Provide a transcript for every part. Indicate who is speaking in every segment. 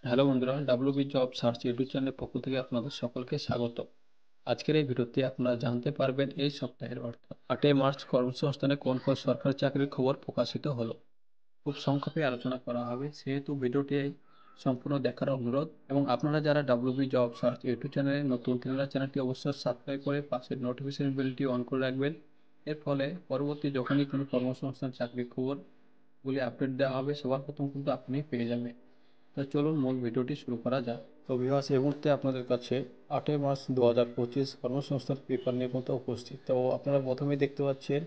Speaker 1: Hello বন্ধুরা, WB job search YouTube চ্যানেলের পক্ষ থেকে আপনাদের সকলকে স্বাগত। আজকের এই ভিডিওতে আপনারা জানতে পারবেন এই সপ্তাহের অর্থাৎ 8 মার্চ কর্মসংস্থানে কোন কোন সরকারি চাকরির খবর প্রকাশিত হলো। খুব সংক্ষেপে আলোচনা করা হবে, সেহেতু ভিডিওটি সম্পূর্ণ দেখার অনুরোধ। এবং আপনারা যারা ডাব্লিউবি জব সার্চ ইউটিউব চ্যানেলে নতুন, তারা চ্যানেলটি অবশ্যই সাবস্ক্রাইব করে পাশের নোটিফিকেশন বেলটি অন করে রাখবেন। এর ফলে পরবর্তী যখনই কোনো কর্মসংস্থান চাকরির খবরগুলি আপডেট দেওয়া হবে, সবার প্রথম কিন্তু আপনি পেয়ে যাবেন। তো চলুন মূল ভিডিওটি শুরু করা যাক। তো ভিউয়ার্স, এই মুহূর্তে আপনাদের কাছে 8 মার্চ 2025 কর্মসংস্থান পেপার নিয়ে কিন্তু উপস্থিত। তো আপনারা প্রথমেই দেখতে পাচ্ছেন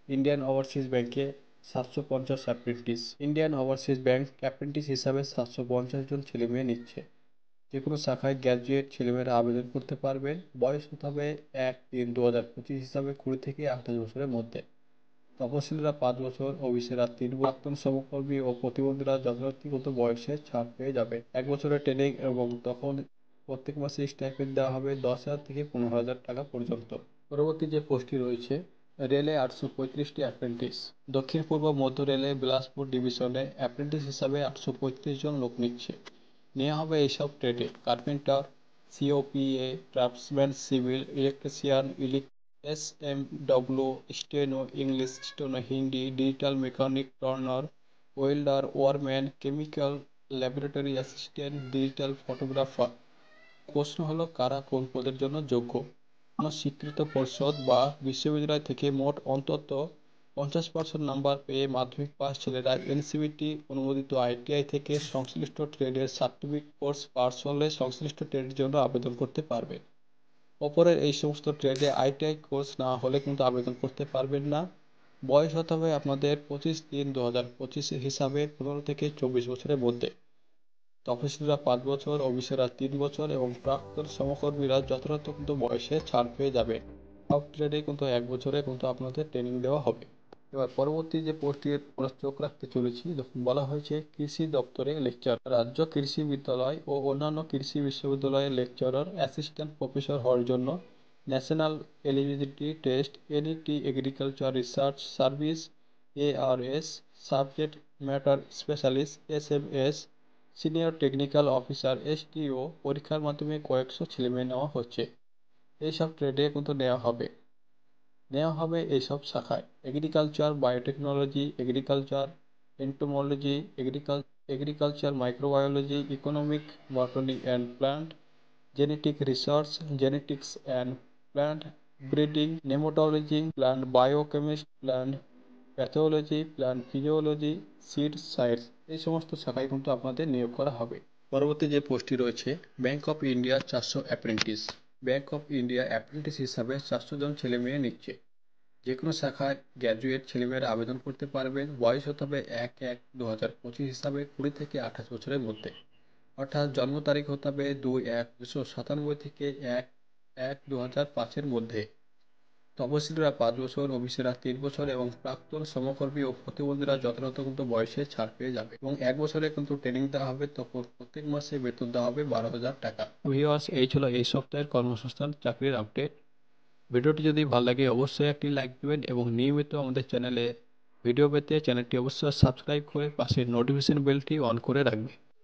Speaker 1: ইন্ডিয়ান ওভারসিজ ব্যাংকে 750 apprentice. Indian overseas bank apprentice হিসাবে 750 জন ছেলেমেয়ে নিচ্ছে। যে কোনো শাখায় গ্র্যাজুয়েট ছেলেমেয়েরা আবেদন করতে পারবেন। বয়স হতে হবে 1-3-2025 হিসাবে 20 থেকে 28 বছরের মধ্যে। তপশিলীরা 5 বছর, ওবিসিরা 3 বছর, প্রাক্তন সমকর্মী ও প্রতিবন্ধীরা যথাযথগত বয়সে ছাড় পেয়ে যাবে। 1 বছরের ট্রেনিং এবং তখন প্রত্যেক মাসে স্টাইপেন্ড দেওয়া হবে 10,000 থেকে 15,000 টাকা পর্যন্ত। পরবর্তী যে পোস্টটি রয়েছে, রেলে 835টি অ্যাপ্রেন্টিস। দক্ষিণ পূর্ব মধ্য রেলে বিলাসপুর ডিভিশনে অ্যাপ্রেন্টিস হিসাবে 835 জন লোক নিচ্ছে। নেওয়া হবে এইসব ট্রেডে: carpenter, COPA, draftsman, civil, electrician, SMW, steno, English, steno, Hindi, digital mechanic, turner, welder, wireman, chemical laboratory assistant, digital photographer. প্রশ্ন হলো, কারা কোন পদের জন্য যোগ্য? কোনো স্বীকৃত পর্ষদ বা বিশ্ববিদ্যালয় থেকে মোট অন্তত 50% নাম্বার পেয়ে মাধ্যমিক পাস ছেলেরা এনসিভিটি অনুমোদিত আইটিআই থেকে সংশ্লিষ্ট ট্রেডের সার্টিফিকেট কোর্স পাস হলে সংশ্লিষ্ট ট্রেডের জন্য আবেদন করতে পারবে। ওপরের এই সমস্ত ট্রেডে আইটিআই কোর্স না হলে কিন্তু আবেদন করতে পারবেন না। বয়স হতে হবে আপনাদের 25-3-2025 হিসাবে 15 থেকে 24 বছরের মধ্যে। তফসিলিরা 5 বছর, ওবিসিরা 3 বছর এবং প্রাক্তন সমকর্মীরা যথাযথ কিন্তু বয়সে ছাড় পেয়ে যাবে। সব ট্রেডে কিন্তু 1 বছরে কিন্তু আপনাদের ট্রেনিং দেওয়া হবে। এবার পরবর্তী যে পোস্টটির আমরা চোখ রাখতে চলেছি, যখন বলা হয়েছে কৃষি দপ্তরে লেকচার। রাজ্য কৃষি বিদ্যালয় ও অন্যান্য কৃষি বিশ্ববিদ্যালয়ের লেকচারার, অ্যাসিস্ট্যান্ট প্রফেসর হওয়ার জন্য national eligibility test, NET, agriculture research service, ARS, subject matter specialist, SMS, senior technical officer, STO পরীক্ষার মাধ্যমে কয়েকশো ছেলেমেয়ে নেওয়া হচ্ছে। এইসব ট্রেডে কিন্তু নেওয়া হবে এইসব শাখায়: agriculture, biotechnology, agriculture entomology, agriculture microbiology, economic, botany and plant genetic research, genetics and plant breeding, nematology, plant biochemistry, plant pathology, plant physiology, seed science. এই সমস্ত শাখায় কিন্তু আপনাদের নিয়োগ করা হবে। পরবর্তী যে পোস্টটি রয়েছে, bank of India 400 apprentice. Bank of India apprentice হিসাবে 400 জন ছেলেমেয়ে নিচ্ছে। যে কোনো শাখায় গ্র্যাজুয়েট ছেলেমেয়েরা আবেদন করতে পারবেন। বয়স হতে হবে 1-1-2025 হিসাবে 20 থেকে 28 বছরের মধ্যে। অর্থাৎ জন্ম তারিখ হতে হবে 2-1-1997 থেকে 1-1-2005 মধ্যে। তপশিলীরা 5 বছর, ওবিসিরা 3 বছর এবং প্রাক্তন সমকর্মী ও প্রতিবন্ধীরা যথাযথ কিন্তু বয়সে ছাড় পেয়ে যাবে। এবং 1 বছরে কিন্তু ট্রেনিং দেওয়া হবে, তখন প্রত্যেক মাসে বেতন দেওয়া হবে 12,000 টাকা। ভিউয়ার্স, এই ছিল এই সপ্তাহের কর্মসংস্থান চাকরির আপডেট। ভিডিওটি যদি ভালো লাগে অবশ্যই একটি লাইক দেবেন এবং নিয়মিত আমাদের চ্যানেলে ভিডিও পেতে চ্যানেলটি অবশ্যই সাবস্ক্রাইব করে পাশের নোটিফিকেশন বেলটি অন করে রাখবেন।